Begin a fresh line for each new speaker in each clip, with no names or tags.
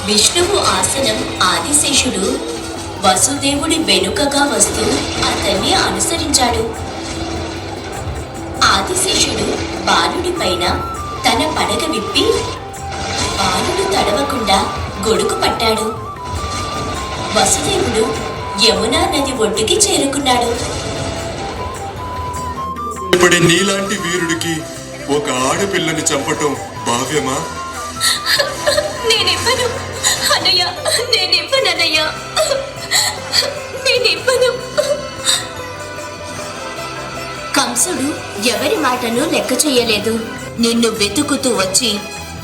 విష్ణువు ఆసనం ఆదిశేషుడు వసుదేవుడి వెనుకగా వస్తూ అతన్ని అనుసరించాడు. ఆదిశేషుడు బాలుడి పైన తన పడగ విప్పి బాలుడు తడవకుండా గొడుగు పట్టాడు. వసుదేవుడు యమునా నది ఒడ్డుకి చేరుకున్నాడు.
ఇప్పుడు నీలాంటి వీరుడికి ఒక ఆడపిల్లని చంపటం భావ్యమా?
నేనివ్వను అన్నయ్య, నేనివ్వనన్నయ్య, నేనివ్వను. కంసుడు ఎవరి మాటను లెక్క చేయలేదు. నిన్ను వెతుకుతూ వచ్చి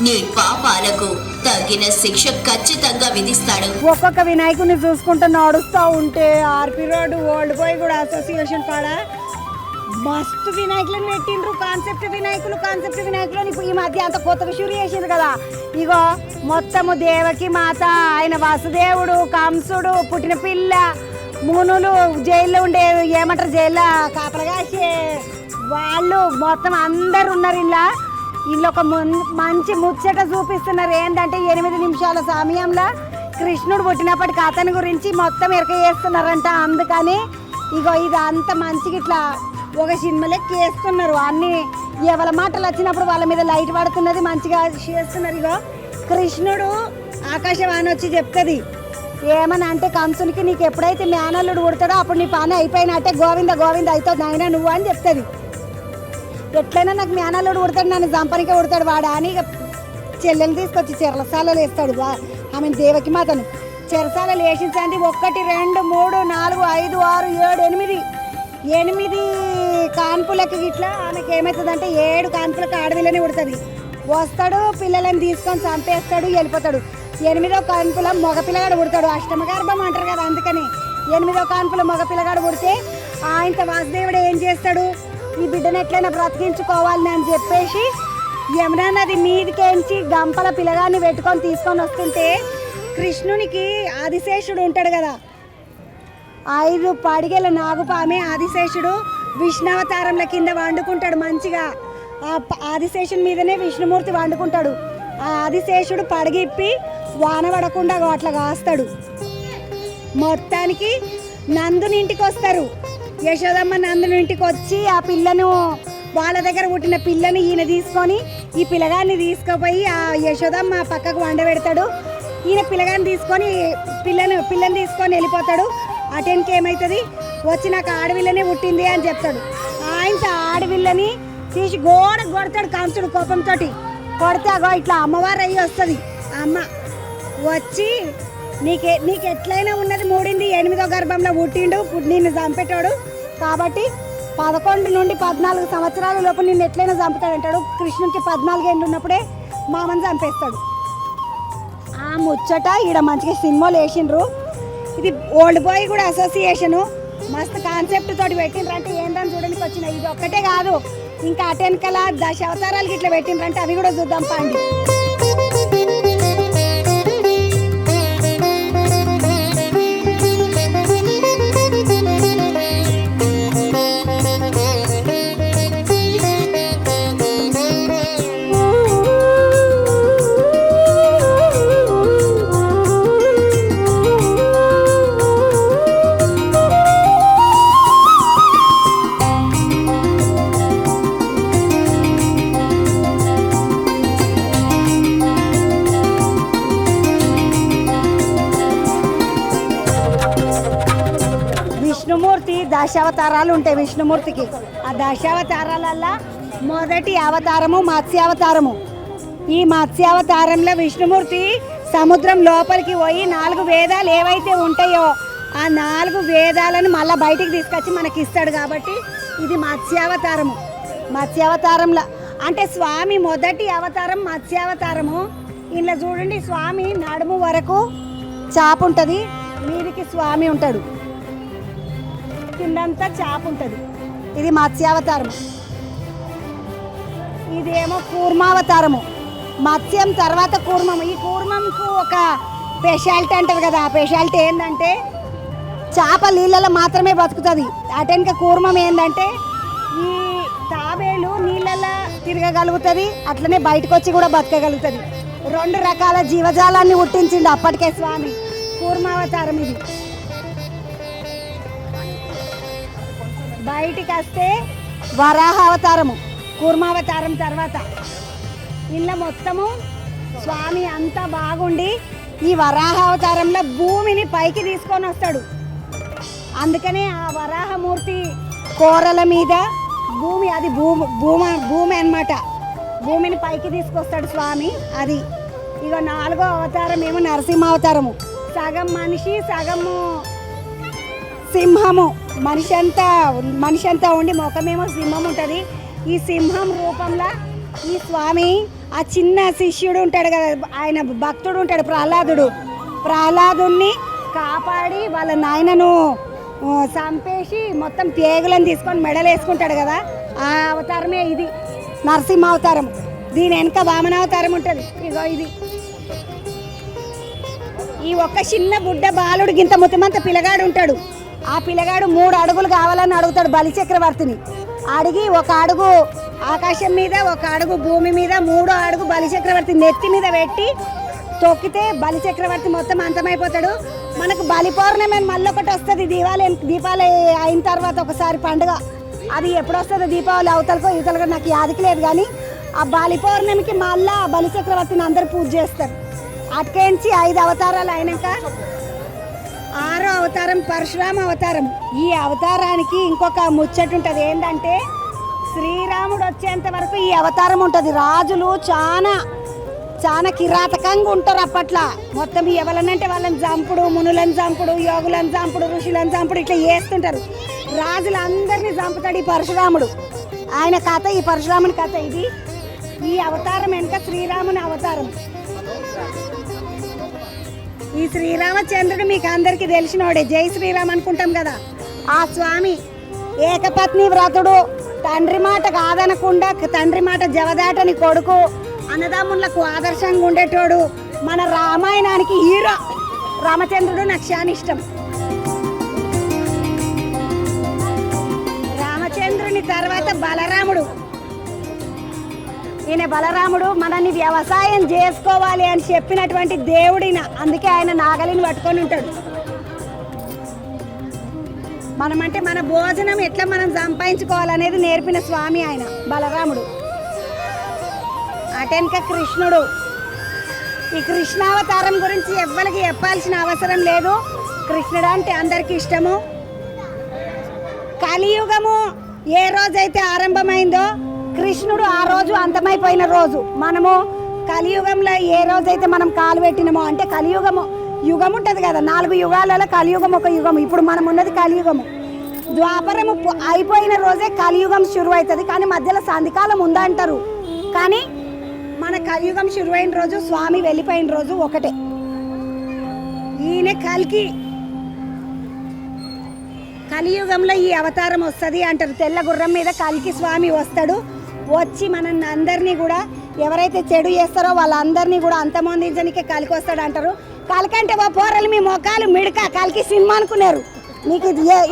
నీ పాపాలకు తగిన శిక్ష ఖచ్చితంగా విధిస్తాడు.
ఒక్కొక్క వినాయకుడిని చూసుకుంటూ నడుస్తూ ఉంటే ఆర్పి రోడ్ ఓల్డ్ బాయ్ కూడా అసోసియేషన్ కాడ మస్తు వినాయకులను పెట్టిండ్రు. కాన్సెప్ట్ వినాయకులు ఈ మధ్య అంత కొత్తగా షూరు చేసిండ్రు కదా. ఇగో మొత్తము దేవకి మాత, ఆయన వసుదేవుడు, కంసుడు, పుట్టిన పిల్ల, మునులు, జైల్లో ఉండే ఏమంటారు జైల్లో కాపలగాసే వాళ్ళు మొత్తం అందరు ఉన్నారు. ఇంట్లో ఒక మంచి ముచ్చట చూపిస్తున్నారు. ఏంటంటే 8 నిమిషాల సమయంలో కృష్ణుడు పుట్టినప్పటికి అతని గురించి మొత్తం ఎరక చేస్తున్నారంట. అందుకని ఇగో ఇది అంత మంచిగా ఇట్లా ఒక సినిమాలెక్క వేస్తున్నారు. అన్ని ఎవరి మాటలు వచ్చినప్పుడు వాళ్ళ మీద లైట్ పడుతున్నది, మంచిగా చేస్తున్నారు. ఇగో కృష్ణుడు ఆకాశవాణి వచ్చి చెప్తుంది ఏమని అంటే, కంసునికి నీకు ఎప్పుడైతే మేనల్లుడు పుడతాడో అప్పుడు నీ పని అయిపోయినట్టే, గోవింద గోవింద అవుతుంది నాయన నువ్వు అని చెప్తుంది. ఎట్లయినా నాకు మేనల్లుడు పుడతాడు, నన్ను జంపనికే పుడతాడు వాడా అని ఇక చెల్లెలు తీసుకొచ్చి చెరసాలలో వేస్తాడు. ఆమె దేవకి మాతను చెరసాలలో వేసించండి. 1 2 3 4 5 6 7 8 కాన్పులకు ఇట్లా ఆమెకి ఏమవుతుందంటే 7 కాన్పులకు ఆడవిల్లని పుడుతుంది. వస్తాడు, పిల్లలని తీసుకొని చంపేస్తాడు, వెళ్ళిపోతాడు. 8వ కాన్పుల మగపిల్లగాడు పుడతాడు. అష్టమగర్భం అంటారు కదా, అందుకని 8వ కాన్పుల మగపిల్లగాడు పుడితే ఆయనతో వాసుదేవుడు ఏం చేస్తాడు, ఈ బిడ్డను ఎట్లయినా బ్రతికించుకోవాలని అని చెప్పేసి యమునా నది మీదకేంచి గంపల పిల్లగాన్ని పెట్టుకొని తీసుకొని వస్తుంటే కృష్ణునికి ఆదిశేషుడు ఉంటాడు కదా, 5 పడిగెల నాగుపామే ఆదిశేషుడు విష్ణావతారంల కింద వండుకుంటాడు. మంచిగా ఆ ఆదిశేషుని మీదనే విష్ణుమూర్తి వండుకుంటాడు. ఆ ఆదిశేషుడు పడగిప్పి వాన పడకుండా అట్లా కాస్తాడు. మొత్తానికి నందుని ఇంటికి వస్తారు. యశోదమ్మ నందుని ఇంటికి వచ్చి ఆ పిల్లను, వాళ్ళ దగ్గర పుట్టిన పిల్లని ఈయన తీసుకొని ఈ పిల్లగాన్ని తీసుకుపోయి ఆ యశోదమ్మ పక్కకు వండబెడతాడు. ఈయన పిల్లగాన్ని తీసుకొని పిల్లని తీసుకొని వెళ్ళిపోతాడు. అటెన్కి ఏమవుతుంది, వచ్చి నాకు ఆడవిల్లనే పుట్టింది అని చెప్తాడు. ఆయనతో ఆడవిల్లని తీసి గోడకు కొడతాడు కంసుడు కోపంతో. కొడితే అగో ఇట్లా అమ్మవారు అయ్యి వస్తుంది. అమ్మ వచ్చి నీకు ఎట్లయినా ఉన్నది మూడింది, 8వ గర్భంలో పుట్టిండు, నిన్ను చంపేటాడు కాబట్టి 11 నుండి 14 సంవత్సరాల లోపు నిన్ను ఎట్లయినా చంపుతాడు అంటాడు. కృష్ణునికి 14 ఏళ్ళు ఉన్నప్పుడే మామని చంపేస్తాడు. ఆ ముచ్చట ఈడ మంచిగా సినిమాలు వేసిండ్రు. ఇది ఓల్డ్ బాయ్ కూడా అసోసియేషను మస్తు కాన్సెప్ట్ తోటి పెట్టిండ్రంటే ఏందని చూడడానికి వచ్చిన. ఇది ఒక్కటే కాదు, ఇంకా అటెన్కల 10 అవతారాలకి ఇట్లా పెట్టిండ్రంటే అవి కూడా చూద్దాం పండి. విష్ణుమూర్తి 10 అవతారాలు ఉంటాయి విష్ణుమూర్తికి. ఆ 10 అవతారాలల్లో మొదటి అవతారము మత్స్యావతారము. ఈ మత్స్యావతారంలో విష్ణుమూర్తి సముద్రం లోపలికి పోయి 4 వేదాలు ఏవైతే ఉంటాయో ఆ 4 వేదాలను మళ్ళీ బయటికి తీసుకొచ్చి మనకి ఇస్తాడు. కాబట్టి ఇది మత్స్యావతారము. మత్స్యావతారంలో అంటే స్వామి మొదటి అవతారం మత్స్యావతారము. ఇంట్లో చూడండి, స్వామి నడుము వరకు చాప ఉంటుంది, మీదికి స్వామి ఉంటాడు, కిందంతా చాప ఉంటుంది. ఇది మత్స్యావతారం. ఇదేమో కూర్మావతారము. మత్స్యం తర్వాత కూర్మము. ఈ కూర్మంకు ఒక స్పెషాలిటీ అంటారు కదా, ఆ స్పెషాలిటీ ఏంటంటే చేప నీళ్ళలో మాత్రమే బతుకుతుంది. అటెనక కూర్మం ఏంటంటే ఈ తాబేలు నీళ్ళల్లో తిరగగలుగుతుంది, అట్లనే బయటకు వచ్చి కూడా బతకగలుగుతుంది. 2 రకాల జీవజాలాన్ని పుట్టించిండు అప్పటికే స్వామి. కూర్మావతారం ఇది. బయటికి వస్తే వరాహ అవతారము, కూర్మావతారం తర్వాత. ఇలా మొత్తము స్వామి అంతా బాగుండి ఈ వరాహ అవతారంలో భూమిని పైకి తీసుకొని వస్తాడు. అందుకనే ఆ వరాహమూర్తి కోరల మీద భూమి, అది భూమి అన్నమాట. భూమిని పైకి తీసుకొస్తాడు స్వామి. అది ఇక 4వ అవతారం ఏమో నరసింహ అవతారము. సగం మనిషి సగము సింహము. మనిషి అంతా ఉండి ముఖమేమో సింహం ఉంటుంది. ఈ సింహం రూపంలో ఈ స్వామి ఆ చిన్న శిష్యుడు ఉంటాడు కదా, ఆయన భక్తుడు ఉంటాడు ప్రహ్లాదుని కాపాడి వాళ్ళ నాయనను చంపేసి మొత్తం పేగులను తీసుకొని మెడలు వేసుకుంటాడు కదా, ఆ అవతారమే ఇది నరసింహ అవతారం. దీని వెనక వామన అవతారం ఉంటుంది. ఇగో ఇది ఈ ఒక్క చిన్న బుడ్డ బాలుడు గింత ముత్తమంత పిల్లగాడు ఉంటాడు. ఆ పిల్లగాడు 3 అడుగులు కావాలని అడుగుతాడు బలిచక్రవర్తిని. అడిగి 1 అడుగు ఆకాశం మీద 1 అడుగు భూమి మీద 3వ అడుగు బలిచక్రవర్తి నెత్తి మీద పెట్టి తొక్కితే బలిచక్రవర్తి మొత్తం అంతమైపోతాడు. మనకు బలి పౌర్ణమి అని మళ్ళీ ఒకటి వస్తుంది. దీపావళి అయిన తర్వాత ఒకసారి పండుగ. అది ఎప్పుడు వస్తుందో దీపావళి అవతలకో ఇవతలకో నాకు యాదికి లేదు. కానీ ఆ బలి పౌర్ణమికి మళ్ళీ బలిచక్రవర్తిని అందరూ పూజ చేస్తారు. అటుకేంచి 5 అవతారాలు అయినాక 6వ అవతారం పరశురామ అవతారం. ఈ అవతారానికి ఇంకొక ముచ్చట ఉంటుంది. ఏంటంటే శ్రీరాముడు వచ్చేంత వరకు ఈ అవతారం ఉంటుంది. రాజులు చాలా కిరాతకంగా ఉంటారు అప్పట్లో. మొత్తం ఎవరనంటే వాళ్ళని చంపుడు, మునులను చంపుడు, యోగులను చంపుడు, ఋషులను చంపుడు ఇట్లా చేస్తుంటారు. రాజులందరినీ చంపుతాడు ఈ పరశురాముడు. ఆయన కథ, ఈ పరశురాముని కథ ఇది. ఈ అవతారం వెనుక శ్రీరాముని అవతారం. ఈ శ్రీరామచంద్రుడు మీకు అందరికీ తెలిసినోడే. జై శ్రీరామ్ అనుకుంటాం కదా. ఆ స్వామి ఏకపత్ని వ్రతుడు, తండ్రి మాట కాదనకుండా తండ్రి మాట జవదాటని కొడుకు, అన్నదమ్ములకు ఆదర్శంగా ఉండేటోడు. మన రామాయణానికి హీరో రామచంద్రుడు. నాకు చాలా ఇష్టం. రామచంద్రుని తర్వాత బలరాముడు. ఈయన బలరాముడు మనల్ని వ్యవసాయం చేసుకోవాలి అని చెప్పినటువంటి దేవుడిన. అందుకే ఆయన నాగలిని పట్టుకొని ఉంటాడు. మనమంటే మన భోజనం ఎట్లా మనం సంపాదించుకోవాలనేది నేర్పిన స్వామి ఆయన బలరాముడు. అటెనక కృష్ణుడు. ఈ కృష్ణావతారం గురించి ఎవ్వరికి చెప్పాల్సిన అవసరం లేదు. కృష్ణుడు అంటే అందరికీ ఇష్టము. కలియుగము ఏ రోజైతే ఆరంభమైందో కృష్ణుడు ఆ రోజు అంతమైపోయిన రోజు. మనము కలియుగంలో ఏ రోజైతే మనం కాలు పెట్టినామో, అంటే కలియుగము యుగం ఉంటుంది కదా, 4 యుగాలలో కలియుగం ఒక యుగం. ఇప్పుడు మనం ఉన్నది కలియుగము. ద్వాపరము అయిపోయిన రోజే కలియుగం శురు అవుతుంది. కానీ మధ్యలో సంధికాలం ఉందంటారు. కానీ మన కలియుగం శురువైన రోజు, స్వామి వెళ్ళిపోయిన రోజు ఒకటే. ఈయన కలియుగంలో ఈ అవతారం వస్తుంది అంటారు. తెల్ల గుర్రం మీద కల్కి స్వామి వస్తాడు. వచ్చి మనల్ని అందరినీ కూడా, ఎవరైతే చెడు చేస్తారో వాళ్ళందరినీ కూడా అంతమొందించడానికి కలికి వస్తాడు అంటారు. కలికంటే ఓ పోరలు మీ మొఖాలు మిడక కలికి సినిమా అనుకున్నారు. మీకు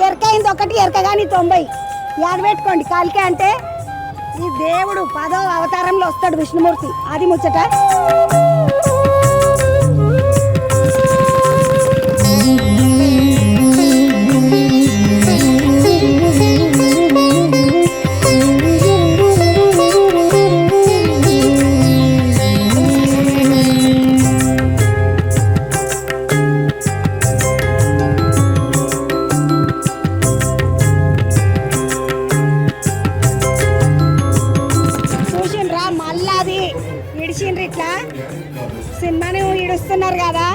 ఎరకైంది ఒకటి, ఎరక కానీ 90. యాద పెట్టుకోండి. కలికి అంటే ఈ దేవుడు 10వ అవతారంలో వస్తాడు విష్ణుమూర్తి. అది ముచ్చట. సినిమాని ఇడుస్తున్నారు కదా,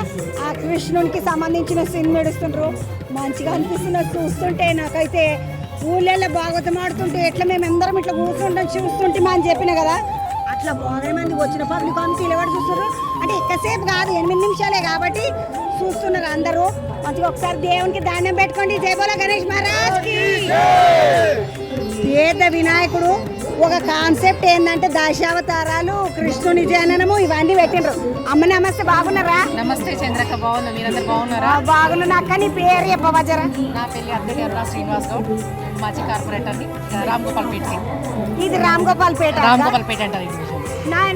ఆ కృష్ణునికి సంబంధించిన సినిమా ఇడుస్తుండ్రు. మంచిగా అనిపిస్తున్నారు చూస్తుంటే. నాకైతే ఊళ్ళల్లో భాగవతం ఆడుతుంటే ఎట్లా మేము అందరం ఇట్లా కూర్చుంటాం చూస్తుంటే మా అని చెప్పిన కదా, అట్లా బాగా మంది వచ్చిన పబ్లిక్ అంతా పిల్లవాడు చూస్తున్నారు. అంటే ఎక్కువసేపు కాదు, 8 నిమిషాలే కాబట్టి చూస్తున్నారు అందరూ. మంచిగా ఒకసారి దేవునికి ధాన్యం పెట్టుకోండి. జై బోలో గణేష్ మహారాజ్కి. పేద వినాయకుడు ఒక కాన్సెప్ట్ ఏంటంటే దశావతారాలు, కృష్ణుని జననము ఇవన్నీ పెట్టిండ్రు. అమ్మ నమస్తే, బాగున్నారా?
నమస్తే చంద్రక్క, బాగున్నా. మీరందరూ బాగున్నారా?
బాగున్నా. అక్క నీ పేరు చెప్పవచ్చరా?
నా పెళ్లి అద్దెగారు శ్రీనివాస్ గౌడ్, మాజీ కార్పొరేటర్ రామ్ గోపాల్ పేట.
ఇది రామ్ గోపాల్ పేట.
రామ్ గోపాల్ పేట అంటారు.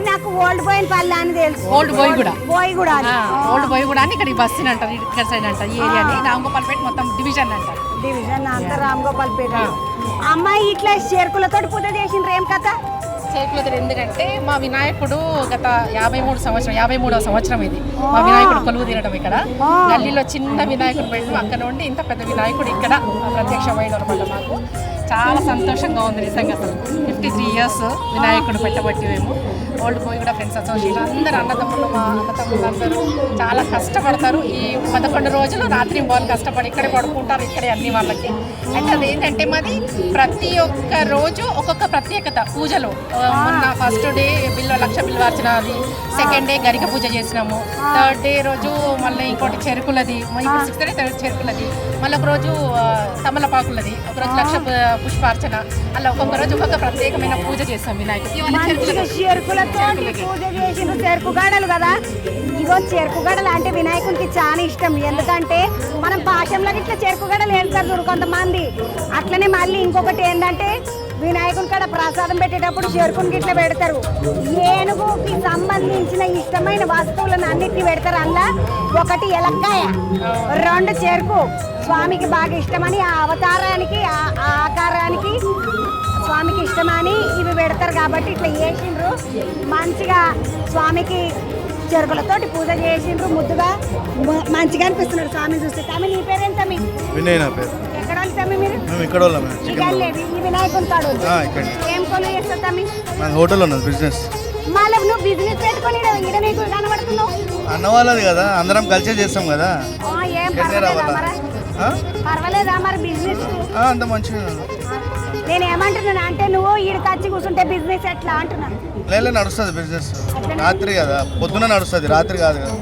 నాకు ఓల్డ్ బోయిన పల్లె అని తెలుసు.
ఓల్డ్ బోయిగూడ.
బోయిగూడ అని.
ఓల్డ్ బోయిగూడ అని ఇక్కడ బస్సు అంటారు, ఇక్కడ సైడ్ అంటారు ఈ ఏరియాని. రామగోపాల్పేట మొత్తం డివిజన్ అంటారు.
డివిజన్ అంతా రామగోపాల్ పేట. అమ్మాయి ఇట్లా చెరుకులతో పూజ చేసిండ్రు, ఏం కథ?
చేతులతో ఎందుకంటే మా వినాయకుడు గత 53వ సంవత్సరం ఇది మా వినాయకుడు కొలువు తీరడం ఇక్కడ గల్లీలో చిన్న వినాయకుడు పెట్టు అక్కడ నుండి ఇంత పెద్ద వినాయకుడు ఇక్కడ ప్రత్యక్షమైన అనమాట. మాకు చాలా సంతోషంగా ఉంది నిజంగా. అసలు 53 ఇయర్స్ వినాయకుడు పెట్టబట్టి మేము ఓల్డ్ బోయ్ కూడా ఫ్రెండ్స్ అసోసియేషన్ అందరూ అన్నదమ్ములు, మా అన్నదమ్ములు అందరూ చాలా కష్టపడతారు. ఈ 11 రోజులు రాత్రి వాళ్ళు కష్టపడి ఇక్కడే పడుకుంటారు, ఇక్కడే అన్ని వాళ్ళకి. అయితే అది ఏంటంటే మాది ప్రతి ఒక్క రోజు ఒక్కొక్క ప్రత్యేకత పూజలో. మొన్న ఫస్ట్ డే లక్ష బిల్వార్చన, అది సెకండ్ డే గరిక పూజ చేసినాము, థర్డ్ డే రోజు మళ్ళీ ఇంకోటి చెరుకులది, ఇప్పుడు 6th డే చెరుకులది, మళ్ళీ ఒక రోజు తమలపాకులది, ఒకరోజు లక్ష పుష్పార్చన, అలా ఒక్కొక్క రోజు ఒక్కొక్క ప్రత్యేకమైన పూజ చేస్తాం వినాయకుడికి.
చెరుకులతో పూజ చేసిన చెరుకు గడలు కదా, ఇగో చెరుకు గడలు అంటే వినాయకునికి చాలా ఇష్టం. ఎందుకంటే మనం పాశంలో ఇట్లా చెరుకు గడలు వేస్తారు చూడు కొంతమంది, అట్లనే మళ్ళీ ఇంకొకటి ఏంటంటే వినాయకుని కాడ ప్రసాదం పెట్టేటప్పుడు చెరుకుని ఇట్లా పెడతారు. ఏనుగుకి సంబంధించిన ఇష్టమైన వస్తువులను అన్నిటిని పెడతారు. అందులో ఒకటి ఎలక్కాయ, 2 చెరుకు. స్వామికి బాగా ఇష్టమని ఆ అవతారానికి ఆ ఆకారానికి స్వామికి ఇష్టమని ఇవి పెడతారు కాబట్టి ఇట్లా చేసిండ్రు. మంచిగా స్వామికి చెరుకులతోటి పూజ చేసిండ్రు, ముద్దుగా మంచిగా అనిపిస్తున్నారు స్వామిని చూస్తే. తమ్మి నీ పేరేం తమ్మి?
వినయ్ నా పేరు.
ఎక్కడ వాళ్ళు తమ్మి మీరు?
మేము ఇక్కడ వాళ్ళమే.
ఈ వినాయకుని కాడు
ఇక్కడ
ఏం కొలు చేస్తావు తమ్మి?
మన హోటల్ ఉన్నది బిజినెస్.
మళ్ళీ నువ్వు బిజినెస్ పెట్టుకొని ఈడ నీకు కనబడుతున్నావు.
అన్న వాళ్ళది కదా, అందరం కలిసే చేస్తాం కదా.
ఏం పర్వాలేదా మరి? పర్వాలేదా మరి బిజినెస్?
అంత మంచిగా
నేను ఏమంటున్నాను అంటే నువ్వు ఈడికి వచ్చి కూర్చుంటే బిజినెస్ ఎట్లా అంటున్నాను.
లేదు నడుస్తుంది బిజినెస్. రాత్రి కదా, పొద్దున నడుస్తుంది, రాత్రి కాదు కదా.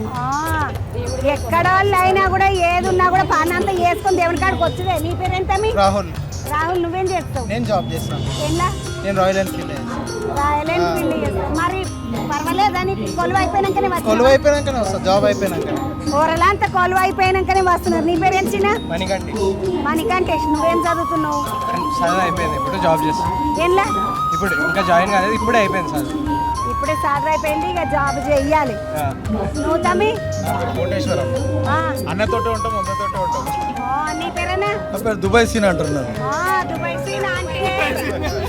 ఎక్కడ వాళ్ళు అయినా కూడా ఏది ఉన్నా కూడా పని అంతా వేసుకొని దేవుని కాడికి వచ్చిందే. నీ పేరు ఎంత?
రాహుల్.
రాహుల్ నువ్వేం చేస్తావు?
నేను జాబ్ చేస్తాను.
ఎలా?
నేను రాయల్ ఎన్ఫీల్డ్.
రాయల్ ఎన్ఫీల్డ్ చేస్తావు. మరి పర్వాలేదా? నీకు కొలువు అయిపోయినాకనే
కొలువు అయిపోయినాకనే వస్తా, జాబ్ అయిపోయినాక.
ఊరలంతా కొలువు అయిపోయినాకనే వస్తున్నారు. నీ పేరు ఏం చిన్న?
మణికంటి.
మణికంటేష్. నువ్వేం చదువుతున్నావు?
చదువు అయిపోయింది, ఇప్పుడు జాబ్ చేస్తాను.
ఎలా?
ఇప్పుడు ఇంకా జాయిన్ కాలేదు, ఇప్పుడే అయిపోయింది చదువు.
ఇప్పుడే సాధన అయిపోయింది, ఇక జాబ్ చెయ్యాలి. నువ్వు తమ్మి?
కోటేశ్వరం. అన్నతోటే ఉంటాం, అమ్మతోటే ఉంటాం.
నీ పేరేనా?
నా పేరు దుబాయ్ సీన్ అంటున్నారు.
దుబాయ్ సీన్ అంటే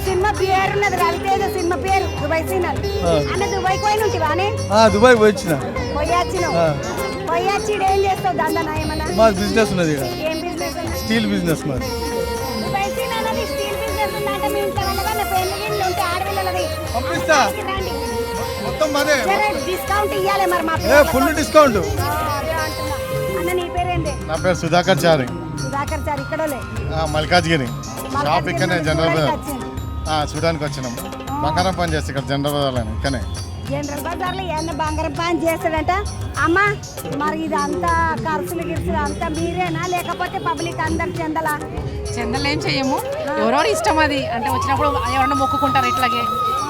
సినిమా పేరు ఉన్నది, రవితేజ సినిమా పేరు దుబాయ్ సీన్. అన్న దుబాయ్ పోయి నుంచి వానే?
దుబాయ్ పోయి వచ్చిన.
పోయి వచ్చి ఏం చేస్తావు? దండనా ఏమన్నా?
మా బిజినెస్ ఉన్నది.
ఏం బిజినెస్?
స్టీల్ బిజినెస్ మాది.
దుబాయ్ సీన్ అన్నది స్టీల్ బిజినెస్ ఉందంటే మీ ఇంట్లో వెళ్ళగా పెళ్లి గిళ్ళు ఉంటే ఆడపిల్లలది
పంపిస్తా మొత్తం మాదే.
డిస్కౌంట్ ఇవ్వాలి మరి మా
ఫుల్ డిస్కౌంట్.
అన్న నీ పేరేంది?
నా పేరు సుధాకర్ చారి.
సుధాకర్ చారి. ఇక్కడలే
మల్కాజ్గిరి. షాప్ ఇక్కడనే జనరల్ బజార్ చూడడానికి వచ్చినాం. బంగారం పని చేస్తే ఇక్కడ జనరల్ బజార్లో ఇక్కడనే.
జనరల్ బజార్లో ఏమన్నా బంగారం పని చేస్తాడంట. అమ్మ మరి ఇదంతా ఖర్చులు గిర్చులు అంతా మీరేనా లేకపోతే పబ్లిక్ అందరు చెందలా?
చందలు ఏం చేయము, ఎవరెవరు ఇష్టం అది. అంటే వచ్చినప్పుడు ఎవరన్నా మొక్కుకుంటారు ఇట్లాగే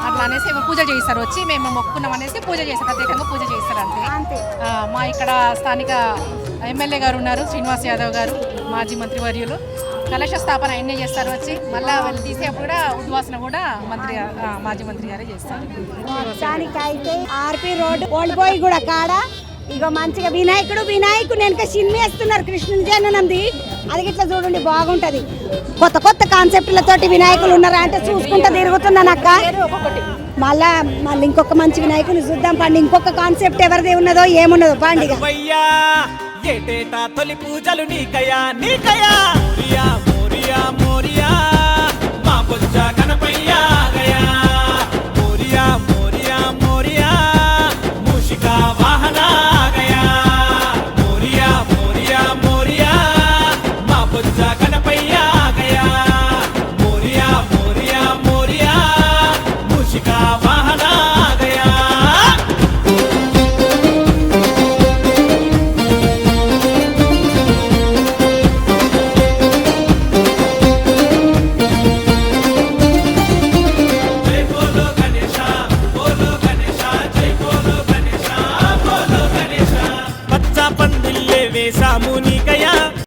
అట్లా అనేసి పూజ చేస్తారు. వచ్చి మేము మొక్కుకున్నాం అనేసి పూజ చేస్తారు, ప్రత్యేకంగా పూజ చేస్తారు అంతే. మా ఇక్కడ స్థానిక ఎమ్మెల్యే గారు ఉన్నారు, శ్రీనివాస్ యాదవ్ గారు, మాజీ మంత్రివర్యులు. కలశ స్థాపన ఆయనే చేస్తారు. వచ్చి మళ్ళీ వాళ్ళు తీసేప్పుడు కూడా ఉద్వాసన కూడా మాజీ మంత్రి గారే చేస్తారు.
దానికైతే ఆర్పి రోడ్ ఓల్డ్ బాయ్ కూడా కాడ ఇగో మంచిగా వినాయకుడు వెనక సినిమేస్తున్నారు. కృష్ణుని జననంది అది ఇట్లా చూడండి, బాగుంటది. కొత్త కొత్త కాన్సెప్ట్లతోటి వినాయకులు ఉన్నారా అంటే చూసుకుంటా తిరుగుతున్నాను అక్క. మళ్ళీ ఇంకొక మంచి వినాయకుని చూద్దాం పండి. ఇంకొక కాన్సెప్ట్ ఎవరిది ఉన్నదో ఏమున్నదో పండుగ.
ఏటేటా తొలి పూజలు నీకయా నీకయా మోరియా మోరియా మోరియా మా బొజ్జ గణపయ్యా గయా.